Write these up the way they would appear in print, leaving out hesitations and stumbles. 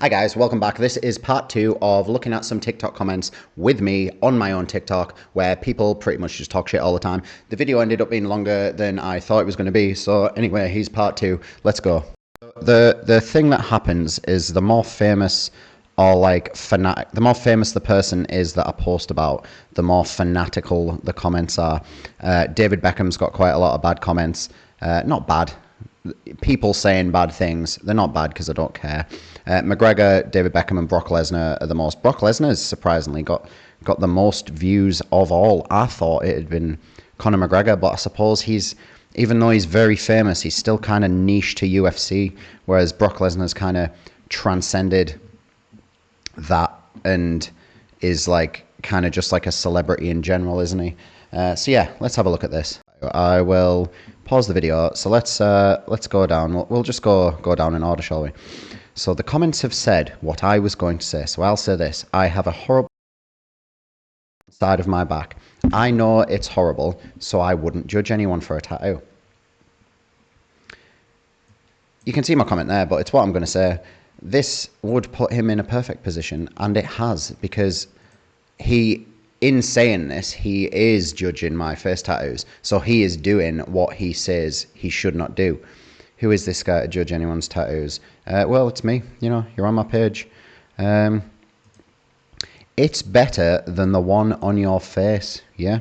Hi guys, welcome back. This is part 2 of looking at some TikTok comments with me on my own TikTok where people pretty much just talk shit all the time. The video ended up being longer than I thought it was going to be, so anyway, here's part 2. Let's go. The thing that happens is the more famous or like fanatic, the more famous the person is that I post about, the more fanatical the comments are. David Beckham's got quite a lot of bad comments. Not bad. People saying bad things. They're not bad because I don't care. McGregor, David Beckham, and Brock Lesnar are the most. Brock Lesnar has surprisingly got the most views of all. I thought it had been Conor McGregor, but I suppose he's, even though he's very famous, he's still kind of niche to UFC, whereas Brock Lesnar's kind of transcended that and is like kind of just like a celebrity in general, isn't he? So yeah, let's have a look at this. I will pause the video. So let's go down. We'll just go down in order, shall we? So the comments have said what I was going to say. So I'll say this: I have a horrible side of my back. I know it's horrible, so I wouldn't judge anyone for a tattoo. You can see my comment there, but it's what I'm going to say. This would put him in a perfect position, and it has, because in saying this, he is judging my face tattoos. So he is doing what he says he should not do. Who is this guy to judge anyone's tattoos? Well, it's me. You know, you're on my page. It's better than the one on your face. Yeah,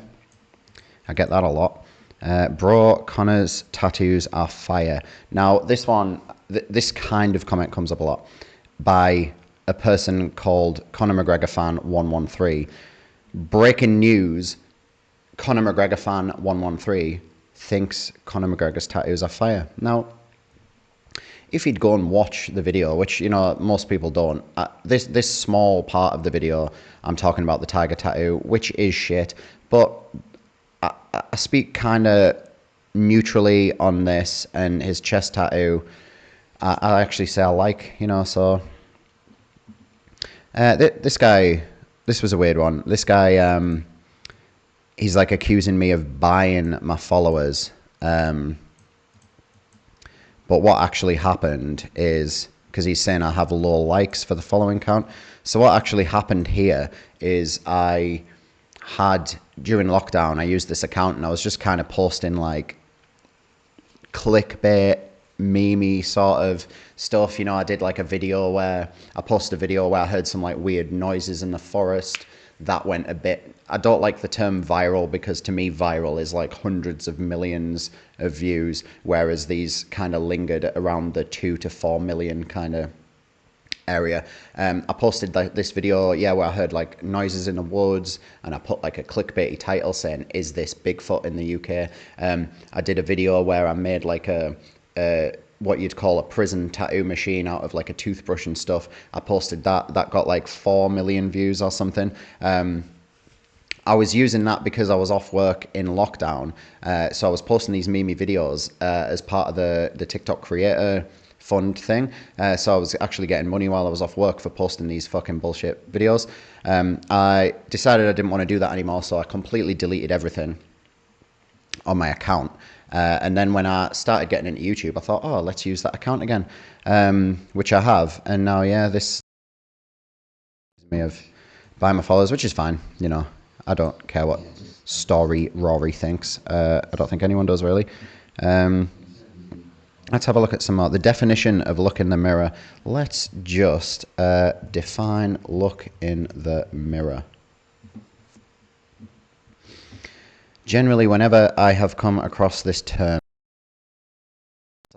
I get that a lot. Bro, Conor's tattoos are fire. Now, this one, this kind of comment comes up a lot by a person called Conor McGregor fan 113. Breaking news: Conor McGregor fan 113 thinks Conor McGregor's tattoos are fire. Now, if you'd go and watch the video, which, you know, most people don't, this small part of the video, I'm talking about the tiger tattoo, which is shit, but I speak kind of neutrally on this, and his chest tattoo, I actually say I like, you know, so... this guy, this was a weird one. This guy, he's like accusing me of buying my followers, but what actually happened is, because he's saying I have low likes for the following count. So what actually happened here is I had, during lockdown, I used this account and I was just kind of posting like clickbait, meme sort of stuff. You know, I did like a video where I posted a video where I heard some like weird noises in the forest. That went a bit, I don't like the term viral, because to me viral is like hundreds of millions of views, whereas these kind of lingered around the 2 to 4 million kind of area. I posted this video, yeah, where I heard like noises in the woods, and I put like a clickbaity title saying, "Is this Bigfoot in the UK?" I did a video where I made like a what you'd call a prison tattoo machine out of like a toothbrush and stuff. I posted that got like 4 million views or something. I was using that because I was off work in lockdown, so I was posting these meme videos as part of the TikTok creator fund thing. So I was actually getting money while I was off work for posting these fucking bullshit videos. I decided I didn't want to do that anymore, so I completely deleted everything on my account. And then when I started getting into YouTube, I thought, oh, let's use that account again, which I have. And now, yeah, this me of buying my followers, which is fine. You know, I don't care what story Rory thinks. I don't think anyone does, really. Let's have a look at some more. The definition of look in the mirror. Let's just define look in the mirror. Generally, whenever I have come across this term,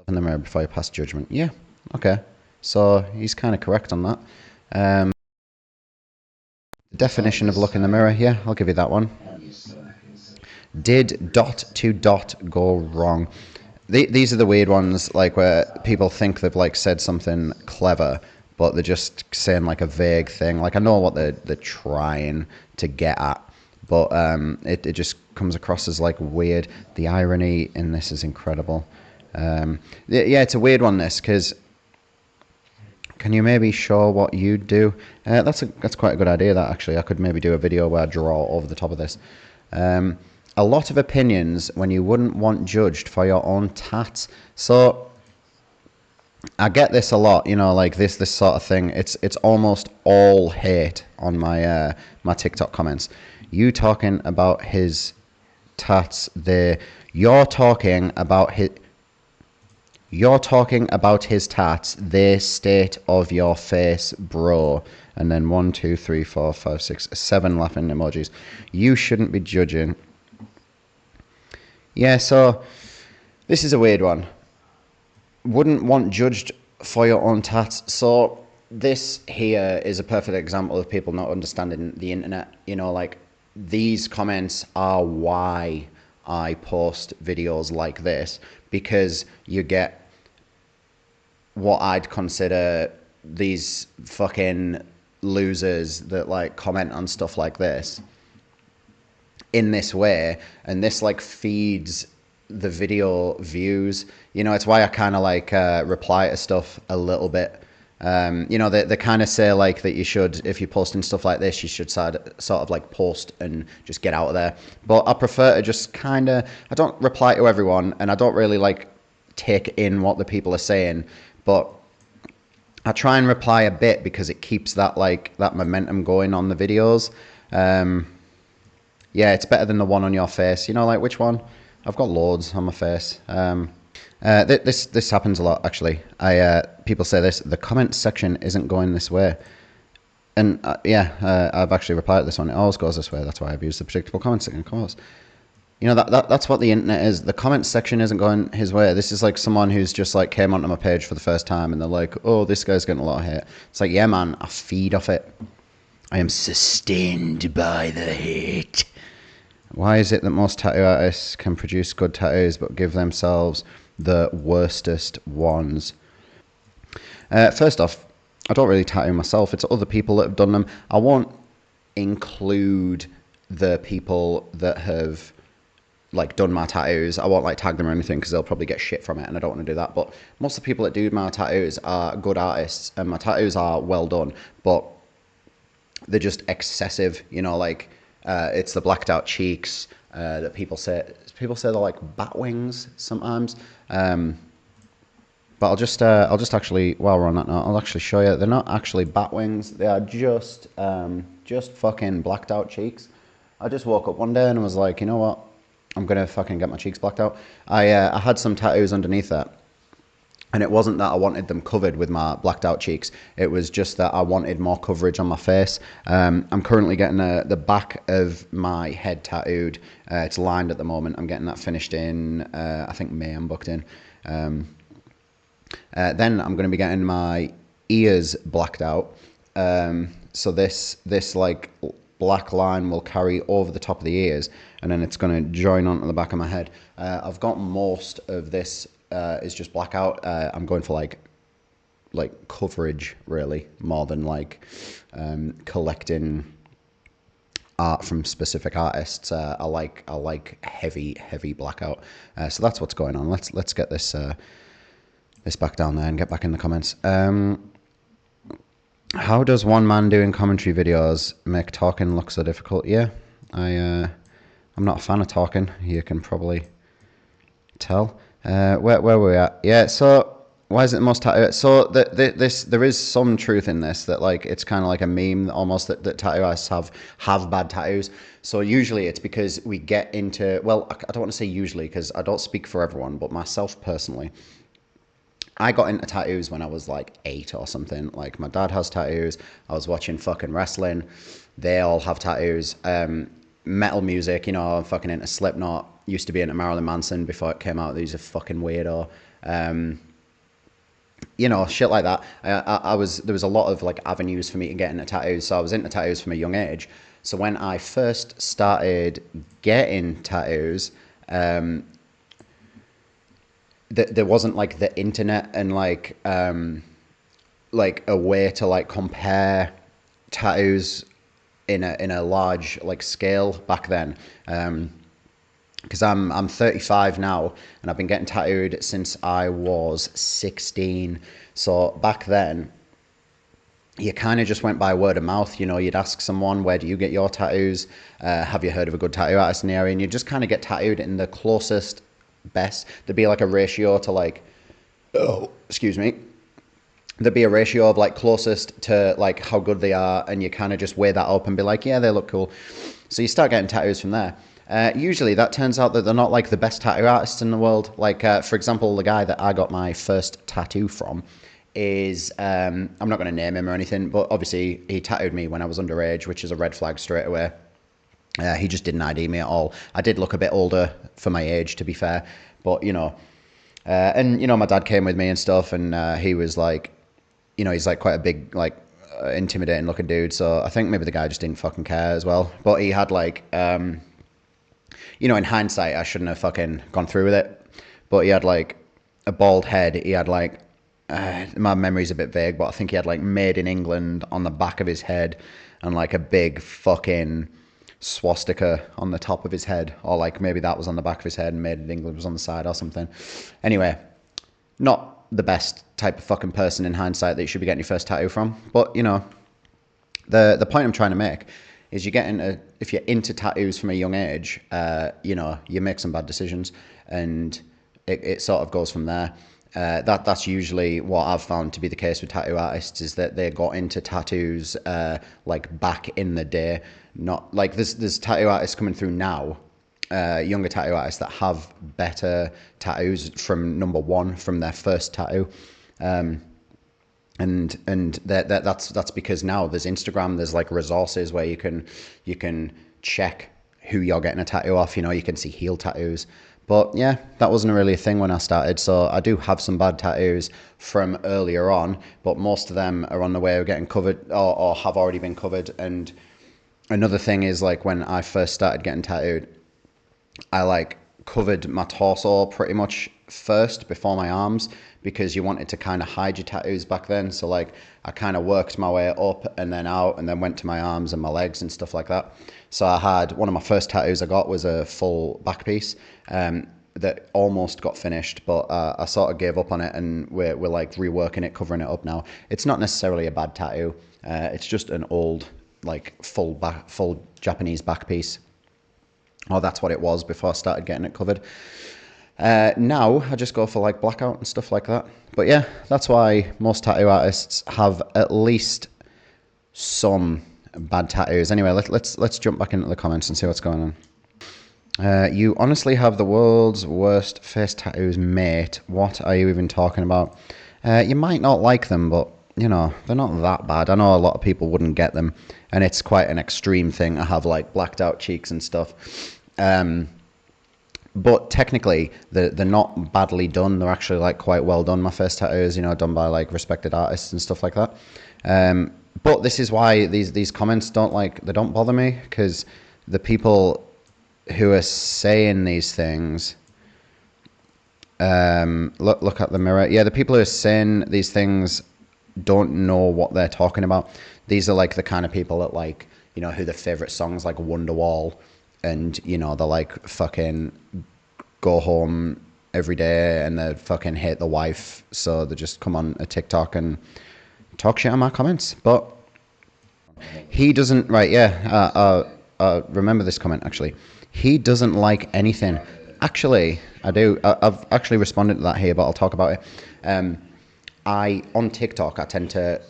in the mirror before you pass judgment. Yeah, okay. So he's kind of correct on that. The definition of look in the mirror, yeah, I'll give you that one. Did ... go wrong? These are the weird ones, like where people think they've like said something clever, but they're just saying like a vague thing. Like I know what they're trying to get at, but it just comes across as like weird. The irony in this is incredible. Yeah, it's a weird one, this, because can you maybe show what you do? That's quite a good idea, that, actually. I could maybe do a video where I draw over the top of this. A lot of opinions when you wouldn't want judged for your own tats. So I get this a lot, you know, like this sort of thing. It's almost all hate on my TikTok comments. You talking about his tats there. You're talking about his You're talking about his tats, the state of your face, bro. And then 1, 2, 3, 4, 5, 6, 7 laughing emojis. You shouldn't be judging. Yeah, so this is a weird one. Wouldn't want judged for your own tats. So this here is a perfect example of people not understanding the internet. You know, like these comments are why I post videos like this, because you get what I'd consider these fucking losers that like comment on stuff like this in this way, and this like feeds the video views. You know, it's why I kind of like reply to stuff a little bit. You know, they kind of say like that you should, if you're posting stuff like this, you should sort of like post and just get out of there. But I prefer to just kind of, I don't reply to everyone, and I don't really like take in what the people are saying, but I try and reply a bit because it keeps that like that momentum going on the videos. Yeah, it's better than the one on your face. You know, like which one? I've got loads on my face. This happens a lot actually. People say this: the comment section isn't going this way, and I've actually replied to this one. It always goes this way. That's why I've used the predictable comment section. You know, that's what the internet is. The comment section isn't going his way. This is like someone who's just like came onto my page for the first time and they're like, oh, this guy's getting a lot of hate. It's like, yeah, man, I feed off it. I am sustained by the hate. Why is it that most tattoo artists can produce good tattoos but give themselves the worstest ones? First off, I don't really tattoo myself. It's other people that have done them. I won't include the people that have like done my tattoos. I won't like tag them or anything because they'll probably get shit from it, and I don't want to do that. But most of the people that do my tattoos are good artists, and my tattoos are well done, but they're just excessive. You know, like it's the blacked out cheeks that people say they're like bat wings sometimes. But I'll just actually, while we're on that note, I'll actually show you. They're not actually bat wings. They are just fucking blacked out cheeks. I just woke up one day and was like, you know what? I'm going to fucking get my cheeks blacked out. I had some tattoos underneath that. And it wasn't that I wanted them covered with my blacked out cheeks. It was just that I wanted more coverage on my face. I'm currently getting the back of my head tattooed. It's lined at the moment. I'm getting that finished in, I think May I'm booked in. Then I'm going to be getting my ears blacked out. So this like black line will carry over the top of the ears, and then it's going to join onto the back of my head. I've got most of this is just blackout. I'm going for like coverage really, more than like collecting art from specific artists. I like heavy blackout. So that's what's going on. Let's get this this back down there and get back in the comments. How does one man doing commentary videos make talking look so difficult? Yeah, I'm not a fan of talking. You can probably tell. Where were we at? Yeah, so why is it the most tattoo? So there is some truth in this, that like it's kind of like a meme almost that tattoo artists have bad tattoos. So usually it's because we get into, well, I don't want to say usually because I don't speak for everyone, but myself personally, I got into tattoos when I was like 8 or something. Like my dad has tattoos. I was watching fucking wrestling. They all have tattoos. Metal music, you know, I'm fucking into Slipknot. Used to be into Marilyn Manson before it came out. He's a fucking weirdo. You know, shit like that. There was a lot of like avenues for me to get into tattoos. So I was into tattoos from a young age. So when I first started getting tattoos, there wasn't like the internet and like a way to like compare tattoos in a large like scale back then. Because I'm 35 now and I've been getting tattooed since I was 16. So back then, you kind of just went by word of mouth. You know, you'd ask someone, where do you get your tattoos? Have you heard of a good tattoo artist in the area? And you just kind of get tattooed in the closest best. There'd be like a ratio to like, oh, excuse me, there'd be a ratio of like closest to like how good they are, and you kind of just weigh that up and be like, yeah, they look cool. So you start getting tattoos from there. Usually that turns out that they're not like the best tattoo artists in the world. Like, for example, the guy that I got my first tattoo from is, I'm not going to name him or anything, but obviously he tattooed me when I was underage, which is a red flag straight away. He just didn't ID me at all. I did look a bit older for my age, to be fair, but and my dad came with me and stuff, and he was like, he's like quite a big, like, intimidating looking dude. So I think maybe the guy just didn't fucking care as well. But he had like, in hindsight, I shouldn't have fucking gone through with it. But he had like a bald head. He had like, my memory's a bit vague, but I think he had like "Made in England" on the back of his head, and like a big fucking swastika on the top of his head, or like maybe that was on the back of his head and "Made in England" was on the side or something. Anyway, not the best type of fucking person in hindsight that you should be getting your first tattoo from. But the point I'm trying to make is if you're into tattoos from a young age, you make some bad decisions, and it sort of goes from there. That's usually what I've found to be the case with tattoo artists, is that they got into tattoos like back in the day. Not like there's tattoo artists coming through now, younger tattoo artists that have better tattoos from number one, from their first tattoo. And that's because now there's Instagram, there's like resources where you can check who you're getting a tattoo off. You can see heel tattoos. But yeah, that wasn't really a thing when I started. So I do have some bad tattoos from earlier on, but most of them are on the way of getting covered, or have already been covered. And another thing is, like, when I first started getting tattooed, I like covered my torso pretty much first before my arms, because you wanted to kind of hide your tattoos back then. So like I kind of worked my way up and then out, and then went to my arms and my legs and stuff like that. So I had one of my first tattoos I got was a full back piece that almost got finished, but I sort of gave up on it, and we're like reworking it, covering it up now. It's not necessarily a bad tattoo. It's just an old, like, full Japanese back piece. Oh, that's what it was before I started getting it covered. Now I just go for like blackout and stuff like that. But yeah, that's why most tattoo artists have at least some bad tattoos. Anyway, let's jump back into the comments and see what's going on. You honestly have the world's worst face tattoos, mate. What are you even talking about? You might not like them, but they're not that bad. I know a lot of people wouldn't get them, and it's quite an extreme thing to have like blacked out cheeks and stuff. But technically, they're not badly done. They're actually like quite well done. My face tattoos, done by like respected artists and stuff like that. But this is why these comments don't bother me, because the people who are saying these things, look at the mirror. Yeah, the people who are saying these things don't know what they're talking about. These are like the kind of people that like, who their favorite songs like Wonderwall, and they're like fucking go home every day and they fucking hate the wife, so they just come on a TikTok and talk shit on my comments. But he doesn't, right? Yeah, remember this comment actually. He doesn't like anything. Actually, I do. I've actually responded to that here, but I'll talk about it. On TikTok, I tend to,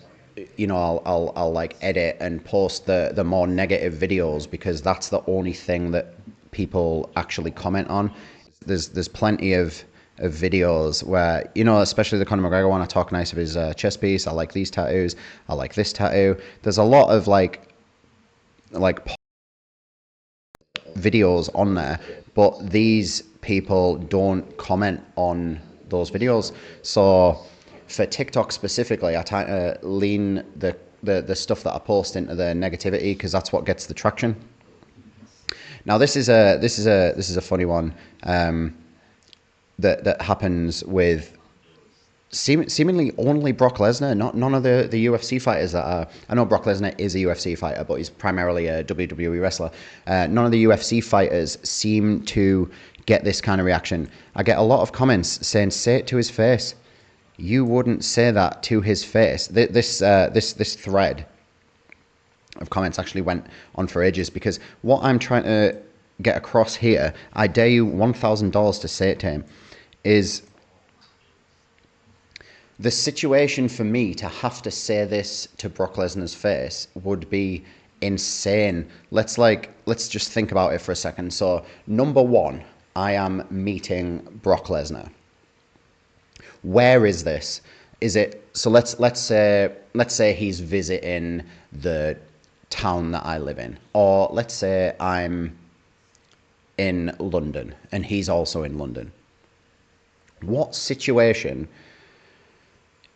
I'll like edit and post the more negative videos, because that's the only thing that people actually comment on. There's plenty of videos where, especially the Conor McGregor one, I talk nice of his chest piece. I like these tattoos. I like this tattoo. There's a lot of like videos on there, but these people don't comment on those videos. So for TikTok specifically, I try to lean the stuff that I post into the negativity, because that's what gets the traction. Now this is a funny one that happens with seemingly only Brock Lesnar, none of the UFC fighters that are. I know Brock Lesnar is a UFC fighter, but he's primarily a WWE wrestler. None of the UFC fighters seem to get this kind of reaction. I get a lot of comments saying, "Say it to his face." You wouldn't say that to his face. This thread of comments actually went on for ages, because what I'm trying to get across here, I dare you $1,000 to say it to him, is The situation for me to have to say this to Brock Lesnar's face would be insane. Let's just think about it for a second. So, number one, I am meeting Brock Lesnar. Where is this? Is it so? Let's say he's visiting the town that I live in, or let's say I'm in London and he's also in London. What situation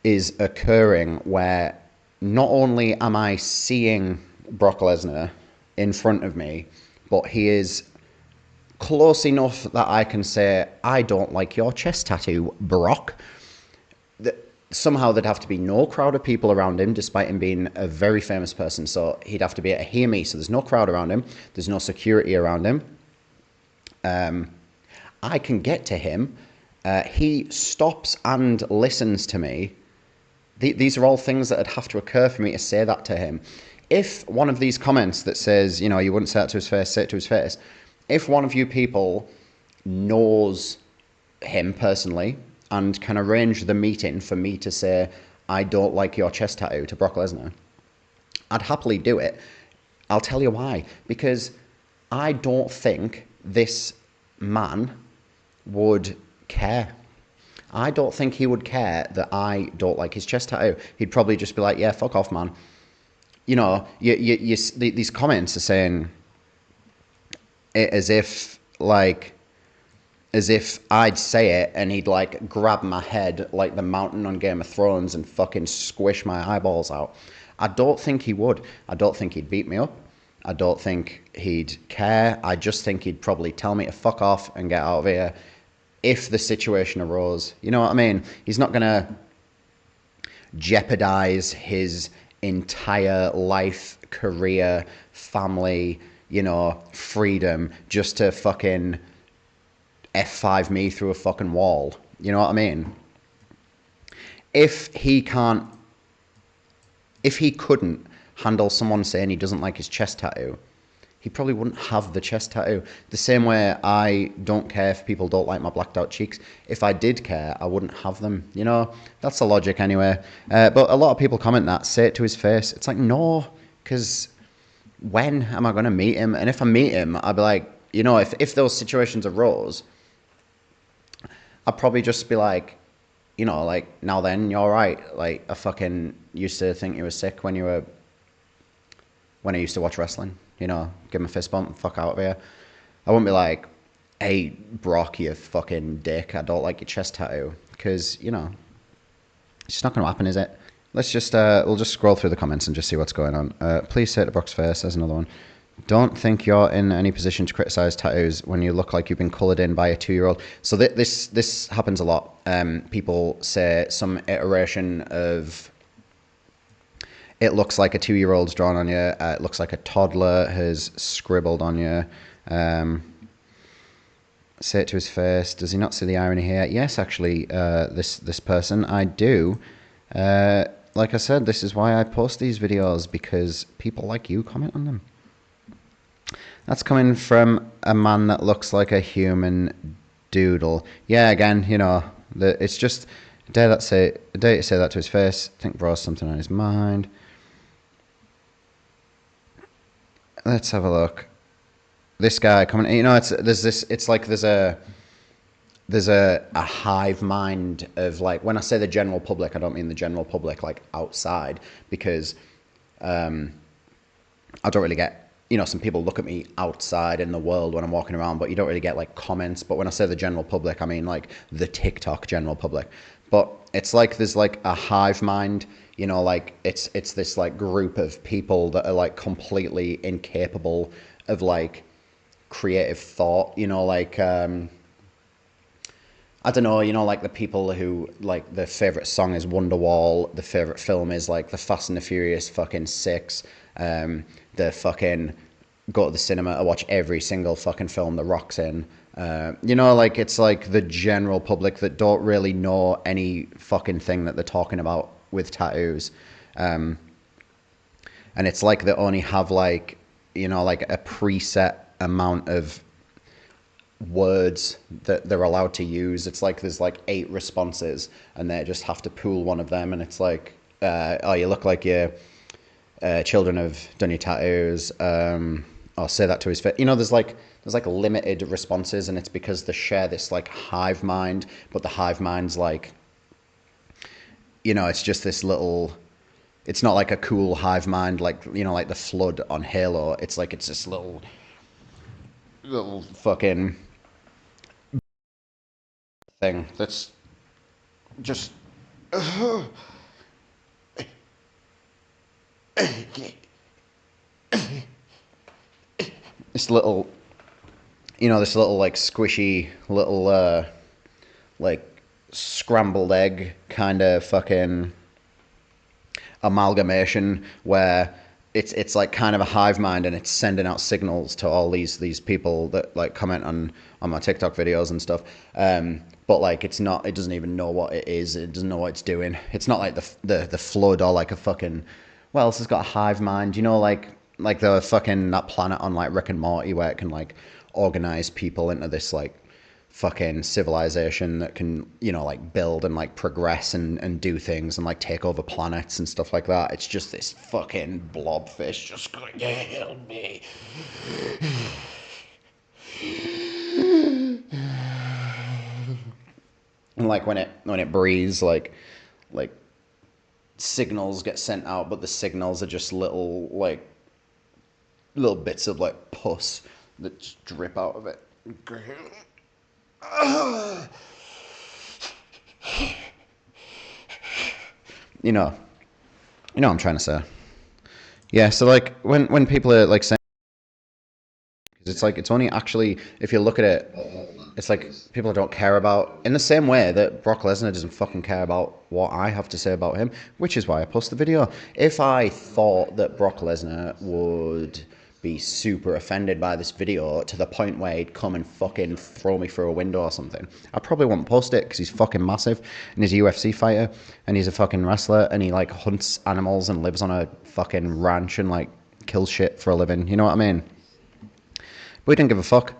is occurring where not only am I seeing Brock Lesnar in front of me, but he is close enough that I can say, I don't like your chest tattoo, Brock. Somehow there'd have to be no crowd of people around him, despite him being a very famous person. So he'd have to be able to hear me. So there's no crowd around him. There's no security around him. I can get to him. He stops and listens to me. These are all things that would have to occur for me to say that to him. If one of these comments that says, you know, you wouldn't say that to his face, say it to his face. If one of you people knows him personally and can arrange the meeting for me to say, I don't like your chest tattoo to Brock Lesnar, I'd happily do it. I'll tell you why. Because I don't think this man would care. I don't think he would care that I don't like his chest tattoo. He'd probably just be like, yeah, fuck off, man. You know, these comments are saying it as if I'd say it and he'd like grab my head like the mountain on Game of Thrones and fucking squish my eyeballs out. I don't think he would. I don't think he'd beat me up. I don't think he'd care. I just think he'd probably tell me to fuck off and get out of here if the situation arose. You know what I mean? He's not going to jeopardize his entire life, career, family, you know, freedom just to fucking F5 me through a fucking wall. You know what I mean? If he couldn't handle someone saying he doesn't like his chest tattoo, he probably wouldn't have the chest tattoo. The same way I don't care if people don't like my blacked out cheeks. If I did care, I wouldn't have them. You know, that's the logic anyway. But a lot of people comment that, say it to his face. It's like, no, because when am I going to meet him? And if I meet him, I'd be like, you know, if those situations arose, I'd probably just be like, you know, like, now then, you're right. Like, I fucking used to think you were sick when I used to watch wrestling. You know, give him a fist bump and fuck out of here. I wouldn't be like, hey, Brock, you fucking dick, I don't like your chest tattoo. Because, you know, it's just not going to happen, is it? Let's just, we'll just scroll through the comments and just see what's going on. Please say it to Brock's face. There's another one. Don't think you're in any position to criticize tattoos when you look like you've been colored in by a 2-year-old. So this happens a lot. People say some iteration of, it looks like a 2-year-old's drawn on you. It looks like a toddler has scribbled on you. Say it to his face. Does he not see the irony here? Yes, actually, this person, I do. Like I said, this is why I post these videos, because people like you comment on them. That's coming from a man that looks like a human doodle. Yeah, again, you know, it's just dare to say that to his face. I think bro's something on his mind. Let's have a look. This guy coming, you know, it's like there's a hive mind of, like, when I say the general public, I don't mean the general public like outside, because I don't really get, you know, some people look at me outside in the world when I'm walking around, but you don't really get like comments. But when I say the general public, I mean like the TikTok general public. But it's like there's like a hive mind, you know, like it's this like group of people that are like completely incapable of like creative thought, you know, like I don't know, you know, like the people who, like, their favorite song is Wonderwall, the favorite film is like the Fast and the Furious fucking 6, the fucking go to the cinema to watch every single fucking film The Rock's in. You know, like, it's like the general public that don't really know any fucking thing that they're talking about with tattoos. And it's like they only have, like, you know, like a preset amount of words that they're allowed to use. It's like there's like 8 responses, and they just have to pool one of them. And it's like, oh, you look like your children have done your tattoos. I'll say that to his face. You know, there's like limited responses, and it's because they share this like hive mind, but the hive mind's like, you know, it's just this little. It's not like a cool hive mind, like, you know, like the Flood on Halo. It's like it's this little fucking thing that's just this little, you know, this little like squishy little like scrambled egg kind of fucking amalgamation where it's like kind of a hive mind, and it's sending out signals to all these people that like comment on my TikTok videos and stuff. But like it doesn't even know what it is. It doesn't know what it's doing. It's not like the Flood or like a fucking, what else has got a hive mind? You know, like the fucking that planet on like Rick and Morty where it can like organize people into this like fucking civilization that can, you know, like build and like progress and do things and like take over planets and stuff like that. It's just this fucking blobfish just going, yeah, help me. And like when it breathes, like signals get sent out, but the signals are just little bits of like pus that just drip out of it. You know what I'm trying to say. Yeah, so like when people are like saying, it's like it's only actually, if you look at it, it's like people don't care about, in the same way that Brock Lesnar doesn't fucking care about what I have to say about him, which is why I post the video. If I thought that Brock Lesnar would be super offended by this video to the point where he'd come and fucking throw me through a window or something, I probably wouldn't post it, because he's fucking massive and he's a UFC fighter and he's a fucking wrestler and he like hunts animals and lives on a fucking ranch and like kills shit for a living. You know what I mean? But we didn't give a fuck.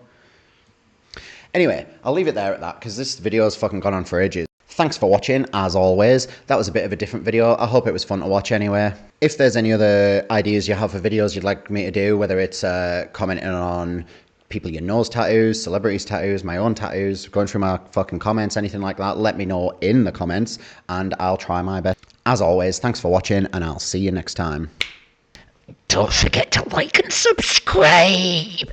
Anyway, I'll leave it there at that, because this video has fucking gone on for ages. Thanks for watching, as always. That was a bit of a different video. I hope it was fun to watch anyway. If there's any other ideas you have for videos you'd like me to do, whether it's commenting on people you know's tattoos, celebrities' tattoos, my own tattoos, going through my fucking comments, anything like that, let me know in the comments, and I'll try my best. As always, thanks for watching, and I'll see you next time. Don't forget to like and subscribe.